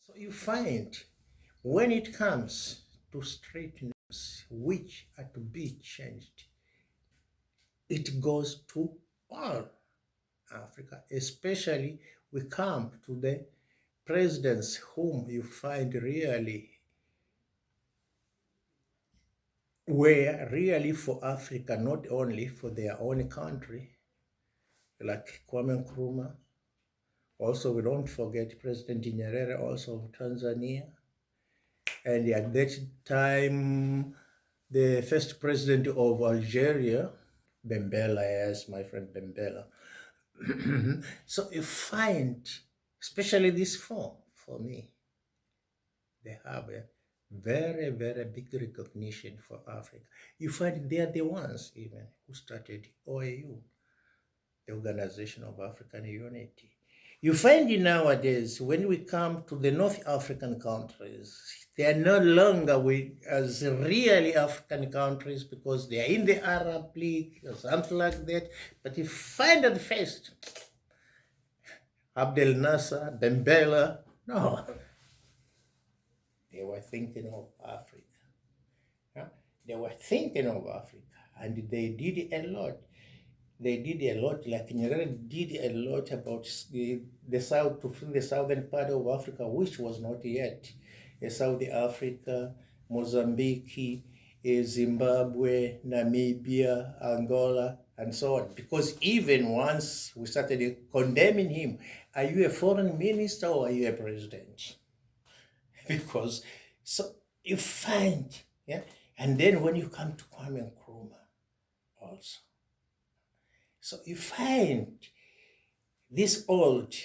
So you find when it comes to street names which are to be changed, it goes to all Africa, especially we come to the presidents whom you find really were really for Africa, not only for their own country, like Kwame Nkrumah. Also, we don't forget President Nyerere, also of Tanzania. And at that time, the first president of Algeria, Bembela, yes, my friend Bembela. So you find, especially this four, for me, they have a very, very big recognition for Africa. You find they are the ones even who started OAU, the Organization of African Unity. You find nowadays, when we come to the North African countries, they are no longer as really African countries because they are in the Arab League or something like that. But you find at first, Abdel Nasser, Bembela, no, they were thinking of Africa. Yeah? They were thinking of Africa, and they did a lot. They did a lot, like Nyerere did a lot about the south, to fill the southern part of Africa, which was not yet South Africa, Mozambique, Zimbabwe, Namibia, Angola, and so on. Because even once we started condemning him, are you a foreign minister or are you a president? Because so you find, yeah, and then when you come to Kwame Nkrumah also. So you find this old,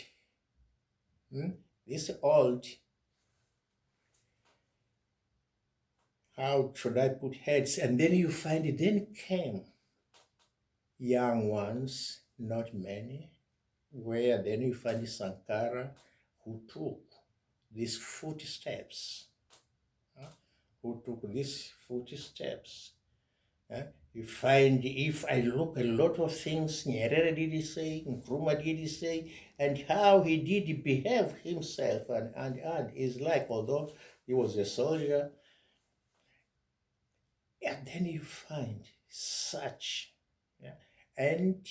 how should I put heads? And then you find it, then came young ones, not many, where then you find Sankara, who took these footsteps, You find, if I look a lot of things Nyerere did say, Nkrumah did say, and how he did behave himself and is like, although he was a soldier, and then you find such, yeah, and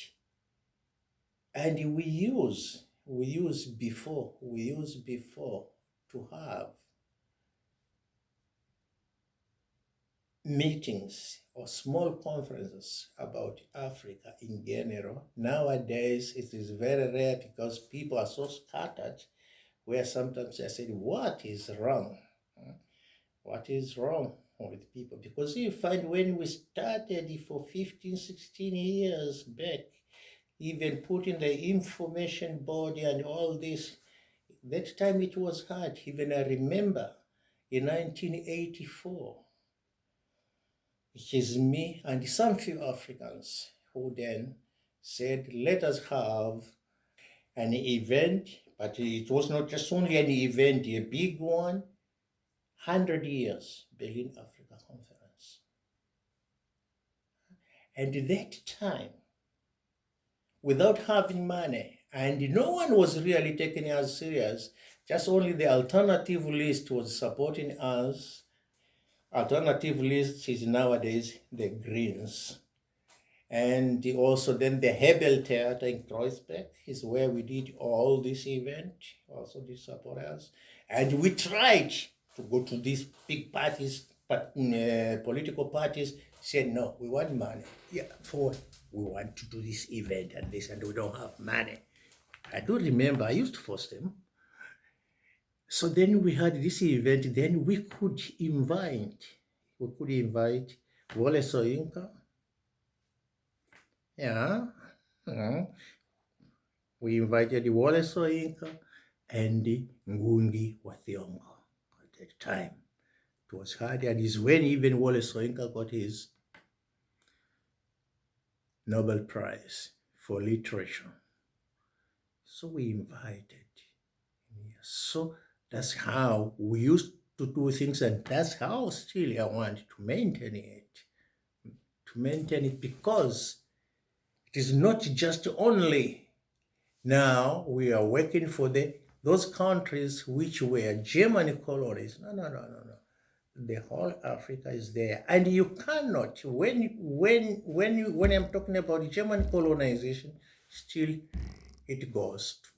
we use before to have meetings or small conferences about Africa in general. Nowadays, it is very rare because people are so scattered, where sometimes I say, what is wrong? What is wrong with people? Because you find when we started for 15, 16 years back, even putting the information board and all this, that time it was hard. Even I remember in 1984, it is me and some few Africans who then said, let us have an event, but it was not just only an event, a big one, 100 years, Berlin Africa Conference. And at that time, without having money, and no one was really taking us serious, just only the alternative list was supporting us. Alternative list is nowadays the Greens. And also then the Hebel Theater in Kreuzberg is where we did all this event, also the supporters. And we tried to go to these big parties, but political parties said, no, we want money. Yeah, for what? We want to do this event and this, and we don't have money. I do remember, I used to force them. So then we had this event, then we could invite Wole Soyinka. Yeah. We invited Wole Soyinka and Ngugi wa Thiong'o at that time. It was hard, and it's when even Wole Soyinka got his Nobel Prize for Literature. So we invited. So that's how we used to do things, and that's how still I want to maintain it. Because it is not just only now we are working for those countries which were German colonies. No, no, no, no, no. The whole Africa is there, and you cannot. When I'm talking about German colonization, still it goes to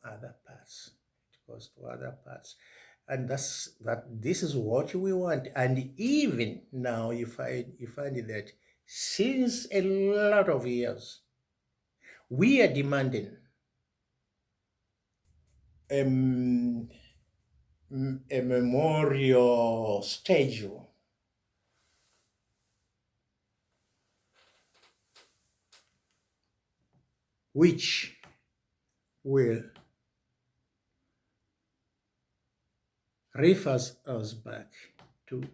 other parts. It goes to other parts, and this is what we want. And even now, you find that since a lot of years, we are demanding a memorial statue which will refers us back to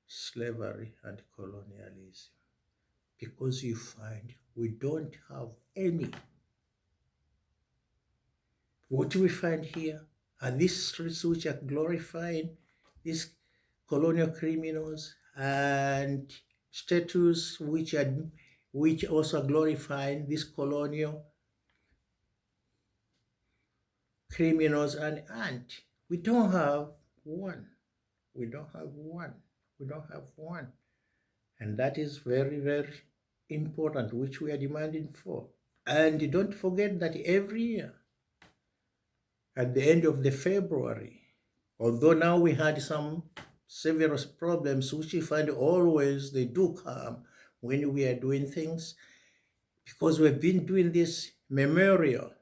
slavery and colonialism, because you find we don't have any. What we find here are these streets which are glorifying these colonial criminals, and statues which also glorifying these colonial criminals, and we don't have one. We don't have one. We don't have one. And that is very, very important, which we are demanding for. And don't forget that every year, at the end of the February, although now we had some several problems, which we find always they do come when we are doing things, because we've been doing this memorial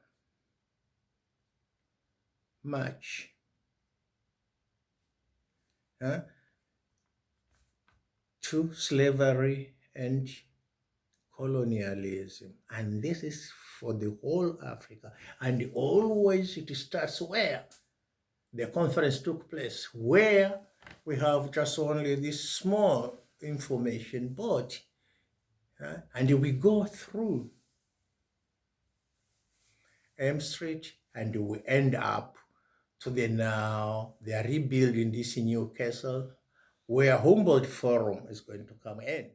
march to slavery and colonialism, and this is for the whole Africa. And always it starts where the conference took place, where we have just only this small information board, and we go through M Street, and we end up to now they are rebuilding this new castle where Humboldt Forum is going to come in.